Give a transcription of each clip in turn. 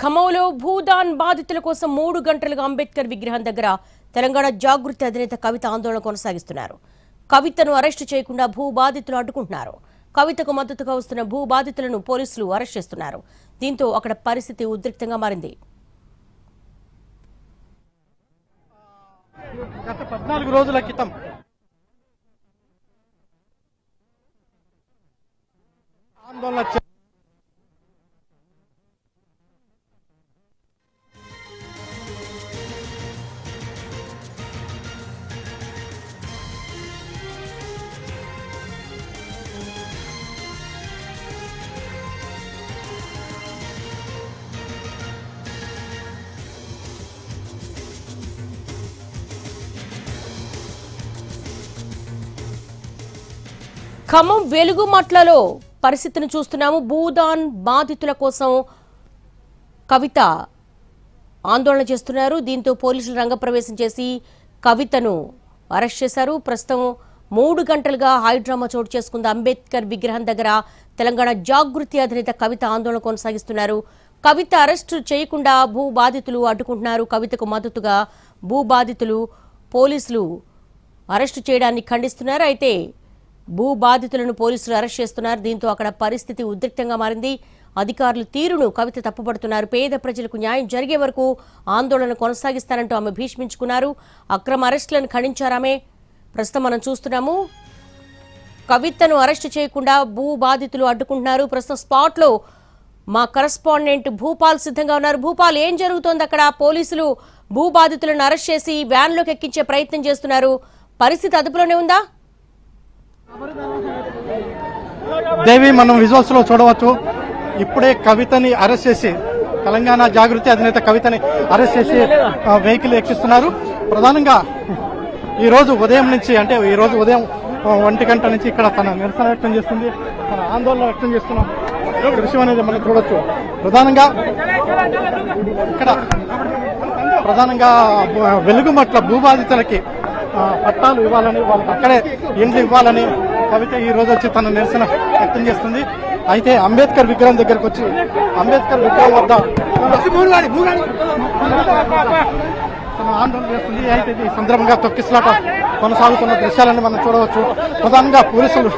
ఖమ్మంలో భూదాన్ బాధితుల కోసం 3 గంటలుగా అంబేద్కర్ విగ్రహం దగ్గర తెలంగాణ జాగృతి అధినేత కవిత ఆందోళన కొనసాగిస్తున్నారు. కవితను అరెస్టు చేయకుండా భూ బాధితులు అడ్డుకుంటున్నారు. కవితకు మద్దతుగా వస్తున్న భూ బాధితులను పోలీసులు అరెస్ట్ చేస్తున్నారు. దీంతో అక్కడ పరిస్థితి ఉద్రిక్తంగా మారింది. గత 14 రోజుల క్రితం ఆందోళన ఖమ్మం వెలుగుమట్లలో పరిస్థితిని చూస్తున్నాము. భూదాన్ బాధితుల కోసం కవిత ఆందోళన చేస్తున్నారు. దీంతో పోలీసులు రంగప్రవేశం చేసి కవితను అరెస్ట్ చేశారు. ప్రస్తుతం 3 గంటలుగా హైడ్రామా చోటు చేసుకుంది. అంబేద్కర్ విగ్రహం దగ్గర తెలంగాణ జాగృతి అధినేత కవిత ఆందోళన కొనసాగిస్తున్నారు. కవిత అరెస్టు చేయకుండా భూ బాధితులు అడ్డుకుంటున్నారు. కవితకు మద్దతుగా భూ బాధితులు పోలీసులు అరెస్టు చేయడాన్ని ఖండిస్తున్నారు. అయితే భూ బాధితులను పోలీసులు అరెస్ట్ చేస్తున్నారు. దీంతో అక్కడ పరిస్థితి ఉద్రిక్తంగా మారింది. అధికారులు తీరును కవిత తప్పుపడుతున్నారు. పేద ప్రజలకు న్యాయం జరిగే వరకు ఆందోళన కొనసాగిస్తారంటూ ఆమె భీష్మించుకున్నారు. అక్రమ అరెస్టులను ఖండించారామె. ప్రస్తుతం మనం చూస్తున్నాము, కవితను అరెస్టు చేయకుండా భూ బాధితులు అడ్డుకుంటున్నారు. ప్రస్తుతం స్పాట్లో మా కరెస్పాండెంట్ భూపాల్ సిద్ధంగా ఉన్నారు. భూపాల్, ఏం జరుగుతోంది అక్కడ? పోలీసులు భూ బాధితులను అరెస్ట్ చేసి వ్యాన్లోకి ఎక్కించే ప్రయత్నం చేస్తున్నారు. పరిస్థితి అదుపులోనే ఉందా? దేవి, మనం విజువల్స్ లో చూడవచ్చు. ఇప్పుడే కవితని అరెస్ట్ చేసి, తెలంగాణ జాగృతి అధినేత కవితని అరెస్ట్ చేసి వెహికల్ ఎక్కిస్తున్నారు. ప్రధానంగా ఈ రోజు ఉదయం నుంచి, అంటే ఈ రోజు ఉదయం 1 గంట నుంచి ఇక్కడ తన నిరసన వ్యక్తం చేస్తుంది, తన ఆందోళన వ్యక్తం చేస్తున్న దృశ్యం అనేది మనం చూడొచ్చు. ప్రధానంగా వెలుగుమట్ల భూబాధితులకి పట్టాలు ఇవ్వాలని, వాళ్ళకి అక్కడే ఇండ్లు ఇవ్వాలని కవిత ఈ రోజు వచ్చి తన నిరసన వ్యక్తం చేస్తుంది. అయితే అంబేద్కర్ విగ్రహం దగ్గరకు వచ్చి, అంబేద్కర్ విగ్రహం వద్ద తన ఆందోళన చేస్తుంది. అయితే ఈ సందర్భంగా తొక్కిసలాట కొనసాగుతున్న దృశ్యాలను మనం చూడవచ్చు. ప్రధానంగా పోలీసులు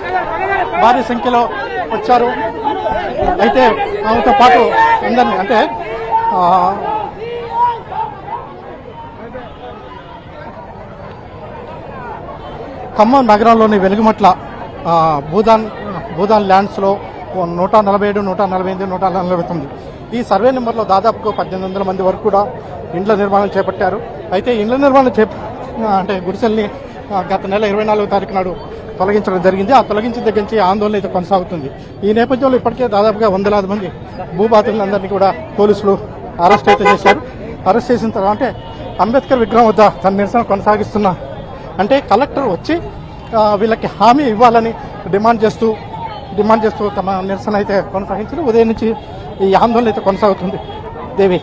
భారీ సంఖ్యలో వచ్చారు. అయితే ఆమెతో పాటు అందరినీ, అంటే ఖమ్మం నగరంలోని వెలుగుమట్ల భూదాన్ ల్యాండ్స్లో 147, 148, 149 ఈ సర్వే నెంబర్లో దాదాపుగా 1800 మంది వరకు కూడా ఇండ్ల నిర్మాణం చేపట్టారు. అయితే ఇండ్ల నిర్మాణం అంటే గుడిసెల్ని గత నెల 24వ తారీఖు నాడు తొలగించడం జరిగింది. ఆ తొలగించిన దగ్గర నుంచి ఆందోళన అయితే కొనసాగుతుంది. ఈ నేపథ్యంలో ఇప్పటికే దాదాపుగా 100,000 మంది భూబాధితులందరినీ కూడా పోలీసులు అరెస్ట్ అయితే చేశారు. అరెస్ట్ చేసిన తర్వాత అంటే అంబేద్కర్ విగ్రహం వద్ద తన నిరసన కొనసాగిస్తున్న, అంటే కలెక్టర్ వచ్చి వీళ్ళకి హామీ ఇవ్వాలని డిమాండ్ చేస్తూ తమ నిరసన అయితే కొనసాగించారు. ఉదయం నుంచి ఈ ఆందోళన అయితే కొనసాగుతుంది. దేవి,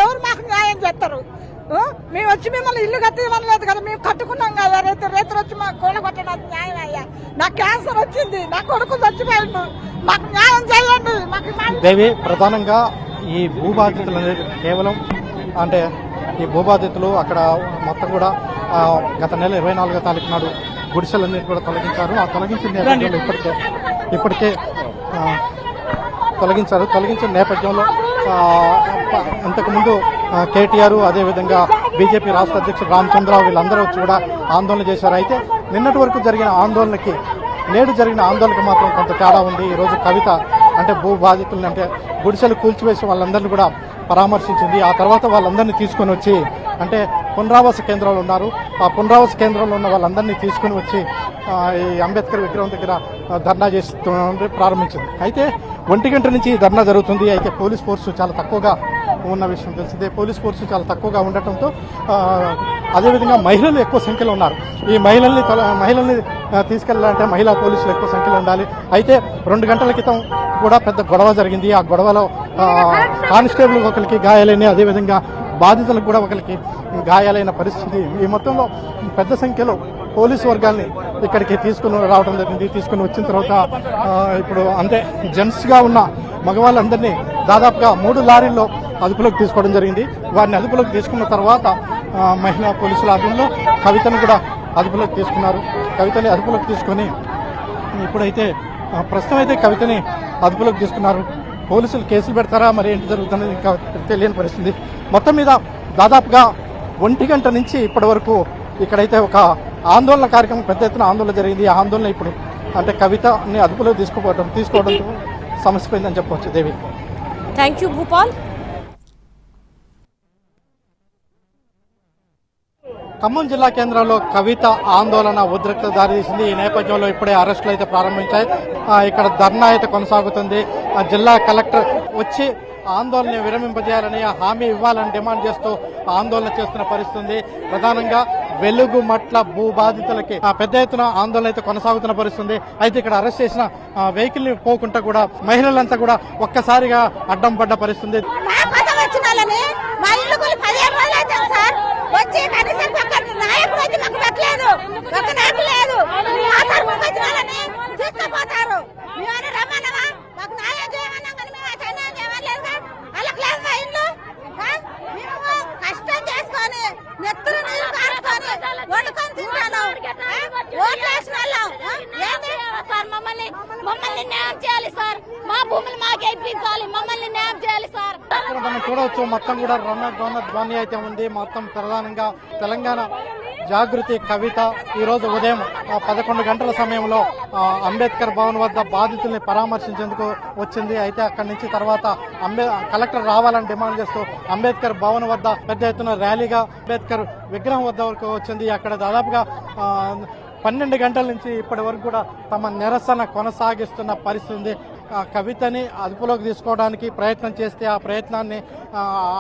ఎవరు మాకు న్యాయం చేస్తారు? మేము వచ్చి మిమ్మల్ని ఇల్లు కట్టేయమనలేదు కదా, మేము కట్టుకున్నాం కదా. రైతులు వచ్చి మా కోళ్ళ కొట్టడం న్యాయం అయ్యా. నాకు క్యాన్సర్ వచ్చింది, నా కొడుకు చచ్చిపోయిండు, మాకు న్యాయం చేయండి. దేవి, ప్రధానంగా ఈ భూబాధితులు అనేది కేవలం, అంటే ఈ భూబాధితులు అక్కడ మొత్తం కూడా గత నెల 24వ తారీఖు నాడు గుడిసెలన్నీ కూడా తొలగించారు. ఆ తొలగించిన నేపథ్యంలో ఇప్పటికే తొలగించిన నేపథ్యంలో ఇంతకుముందు కేటీఆర్, అదేవిధంగా బీజేపీ రాష్ట్ర అధ్యక్షుడు రామచంద్రరావు వీళ్ళందరూ కూడా ఆందోళన చేశారు. అయితే నిన్నటి వరకు జరిగిన ఆందోళనకి నేడు జరిగిన ఆందోళనకు మాత్రం కొంత తేడా ఉంది. ఈరోజు కవిత అంటే భూ బాధితులను, అంటే గుడిసెలు కూల్చివేసి వాళ్ళందరినీ కూడా పరామర్శించింది. ఆ తర్వాత వాళ్ళందరినీ తీసుకొని వచ్చి, అంటే పునరావాస కేంద్రాలు ఉన్నారు, ఆ పునరావాస కేంద్రంలో ఉన్న వాళ్ళందరినీ తీసుకుని వచ్చి ఈ అంబేద్కర్ విగ్రహం దగ్గర ధర్నా చేస్తూ ప్రారంభించింది. అయితే 1 గంట నుంచి ధర్నా జరుగుతుంది. అయితే పోలీస్ ఫోర్సు చాలా తక్కువగా ఉన్న విషయం తెలిసిందే. పోలీస్ ఫోర్సు చాలా తక్కువగా ఉండటంతో అదేవిధంగా మహిళలు ఎక్కువ సంఖ్యలో ఉన్నారు. ఈ మహిళల్ని తీసుకెళ్లాలంటే మహిళా పోలీసులు ఎక్కువ సంఖ్యలో ఉండాలి. అయితే 2 గంటల క్రితం కూడా పెద్ద గొడవ జరిగింది. ఆ గొడవలో కానిస్టేబుల్ ఒకరికి గాయాలని, అదేవిధంగా బాధితులకు కూడా ఒకరికి గాయాలైన పరిస్థితి. ఈ మొత్తంలో పెద్ద సంఖ్యలో పోలీసు వర్గాల్ని ఇక్కడికి తీసుకుని రావడం జరిగింది. తీసుకుని వచ్చిన తర్వాత ఇప్పుడు అంటే జెంట్స్గా ఉన్న మగవాళ్ళందరినీ దాదాపుగా 3 లారీల్లో అదుపులోకి తీసుకోవడం జరిగింది. వారిని అదుపులోకి తీసుకున్న తర్వాత మహిళా పోలీసుల ఆధ్వర్యంలో కవితను కూడా అదుపులోకి తీసుకున్నారు. కవితని అదుపులోకి తీసుకొని ఇప్పుడైతే ప్రస్తుతం అయితే కవితని అదుపులోకి తీసుకున్నారు. పోలీసులు కేసులు పెడతారా, మరి ఏంటి జరుగుతుందని ఇంకా తెలియని పరిస్థితి. మొత్తం మీద దాదాపుగా 1 గంట నుంచి ఇప్పటి వరకు ఇక్కడైతే ఒక ఆందోళన కార్యక్రమం, పెద్ద ఎత్తున ఆందోళన జరిగింది. ఆ ఆందోళన ఇప్పుడు అంటే కవితని అదుపులో తీసుకోవడంతో సమస్యపోయిందని చెప్పవచ్చు. దేవి, థ్యాంక్ యూ భూపాల్. ఖమ్మం జిల్లా కేంద్రంలో కవిత ఆందోళన ఉద్రిక్తత దారితీసింది. ఈ నేపథ్యంలో ఇప్పుడే అరెస్టులు అయితే ప్రారంభించాయి. ఇక్కడ ధర్నా అయితే కొనసాగుతుంది. జిల్లా కలెక్టర్ వచ్చి ఆందోళన విరమింపజేయాలని, హామీ ఇవ్వాలని డిమాండ్ చేస్తూ ఆందోళన చేస్తున్న పరిస్థితి. ప్రధానంగా వెలుగుమట్ల భూ బాధితులకి పెద్ద ఎత్తున ఆందోళన అయితే కొనసాగుతున్న పరిస్థితి. అయితే ఇక్కడ అరెస్ట్ చేసిన వెహికల్ ని పోకుండా కూడా మహిళలంతా కూడా ఒక్కసారిగా అడ్డం పడ్డ పరిస్థితి. మమ్మల్ని న్యాయం చేయాలి సార్, మా భూములు మాకే ఇప్పించాలి, మమ్మల్ని న్యాయం చేయాలి సార్. మనం చూడవచ్చు మొత్తం కూడా రణ ధ్వని అయితే ఉంది. మొత్తం ప్రధానంగా తెలంగాణ జాగృతి కవిత ఈరోజు ఉదయం 11 గంటల సమయంలో అంబేద్కర్ భవన్ వద్ద బాధితుల్ని పరామర్శించేందుకు వచ్చింది. అయితే అక్కడి నుంచి తర్వాత కలెక్టర్ రావాలని డిమాండ్ చేస్తూ అంబేద్కర్ భవన్ వద్ద పెద్ద ఎత్తున ర్యాలీగా అంబేద్కర్ విగ్రహం వద్ద వరకు వచ్చింది. అక్కడ దాదాపుగా 12 గంటల నుంచి ఇప్పటి వరకు కూడా తమ నిరసన కొనసాగిస్తున్న పరిస్థితి. కవితని అదుపులోకి తీసుకోవడానికి ప్రయత్నం చేస్తే ఆ ప్రయత్నాన్ని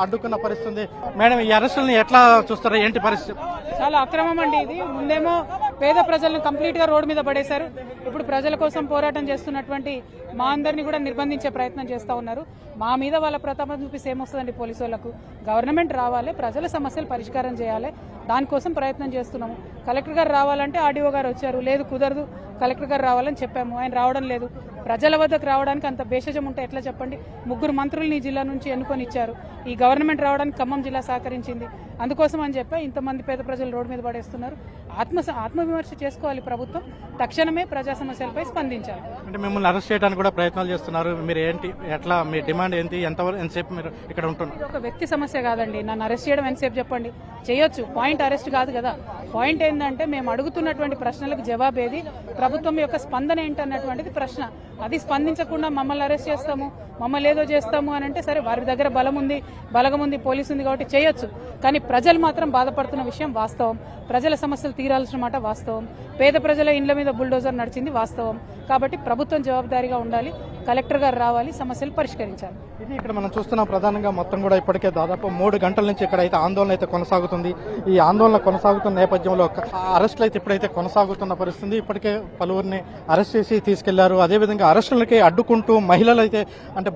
అడ్డుకున్న పరిస్థితి. మేడం, ఈ అరెస్టుల్ని ఎట్లా చూస్తారో, ఏంటి పరిస్థితి? చాలా అక్రమం అండి ఇది. ముందేమో పేద ప్రజలను కంప్లీట్ గా రోడ్డు మీద పడేశారు. ఇప్పుడు ప్రజల కోసం పోరాటం చేస్తున్నటువంటి మా అందరినీ కూడా నిర్బంధించే ప్రయత్నం చేస్తూ ఉన్నారు. మా మీద వాళ్ళ ప్రతాపం చూపిస్తే ఏమొస్తుందండి? పోలీసు వాళ్ళకు గవర్నమెంట్ రావాలి, ప్రజల సమస్యలు పరిష్కారం చేయాలి, దానికోసం ప్రయత్నం చేస్తున్నాము. కలెక్టర్ గారు రావాలంటే ఆర్డీఓ గారు వచ్చారు, లేదు కుదరదు కలెక్టర్ గారు రావాలని చెప్పాము, ఆయన రావడం లేదు. ప్రజల వద్దకు రావడానికి అంత భేషజం ఉంటే ఎట్లా చెప్పండి? 3 మంత్రుల్ని జిల్లా నుంచి ఎన్నుకొని ఇచ్చారు. ఈ గవర్నమెంట్ రావడానికి ఖమ్మం జిల్లా సహకరించింది. అందుకోసం అని చెప్పి ఇంతమంది పేద ప్రజలు రోడ్డు మీద పడేస్తున్నారు. ఆత్మవిమర్శ చేసుకోవాలి ప్రభుత్వం. తక్షణమే ప్రజా సమస్యలపై స్పందించాలి. అంటే మిమ్మల్ని అరెస్ట్ చేయడానికి కూడా ప్రయత్నాలు చేస్తున్నారు. మీరు ఏంటి, ఎట్లా, మీ డిమాండ్ ఏంటి? ఎంతసేపు మీరు ఇక్కడ ఉంటున్నారు? ఒక వ్యక్తి సమస్య కాదండి. నన్ను అరెస్ట్ చేయడం ఎంతసేపు చెప్పండి? చేయొచ్చు, పాయింట్ అరెస్ట్ కాదు కదా. పాయింట్ ఏంటంటే మేము అడుగుతున్నటువంటి ప్రశ్నలకు జవాబు ఏది, ప్రభుత్వం యొక్క స్పందన ఏంటన్నటువంటిది ప్రశ్న. అది స్పందించకుండా మమ్మల్ని అరెస్ట్ చేస్తాము, మమ్మల్ని ఏదో చేస్తాము అని అంటే సరే, వారి దగ్గర బలగం ఉంది, పోలీసు ఉంది కాబట్టి చేయొచ్చు. కానీ ప్రజలు మాత్రం బాధపడుతున్న విషయం వాస్తవం. ప్రజల సమస్యలు తీరాల్సిన మాట వాస్తవం. పేద ప్రజల ఇండ్ల మీద బుల్డోజర్ నడిచింది వాస్తవం. కాబట్టి ప్రభుత్వం జవాబుదారీగా ఉండాలి, కలెక్టర్ గారు రావాలి, సమస్యలు పరిష్కరించాలి. ఇది ఇక్కడ మనం చూస్తున్నాం. ప్రధానంగా మొత్తం కూడా ఇప్పటికే దాదాపు 3 గంటల నుంచి ఇక్కడ అయితే ఆందోళన అయితే కొనసాగుతుంది. ఈ ఆందోళన కొనసాగుతున్న నేపథ్యంలో అరెస్టులు అయితే ఇప్పుడైతే కొనసాగుతున్న పరిస్థితి. ఇప్పటికే పలువురిని అరెస్ట్ చేసి తీసుకెళ్లారు. అదేవిధంగా అరెస్టులకి అడ్డుకుంటూ మహిళలు అయితే అంటే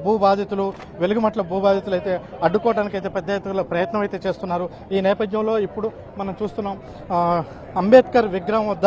వెలుగుమట్ల భూ బాధితులు అయితే అడ్డుకోవడానికి అయితే పెద్ద ఎత్తున ప్రయత్నం అయితే చేస్తున్నారు. ఈ నేపథ్యంలో ఇప్పుడు మనం చూస్తున్నాం అంబేద్కర్ విగ్రహం వద్ద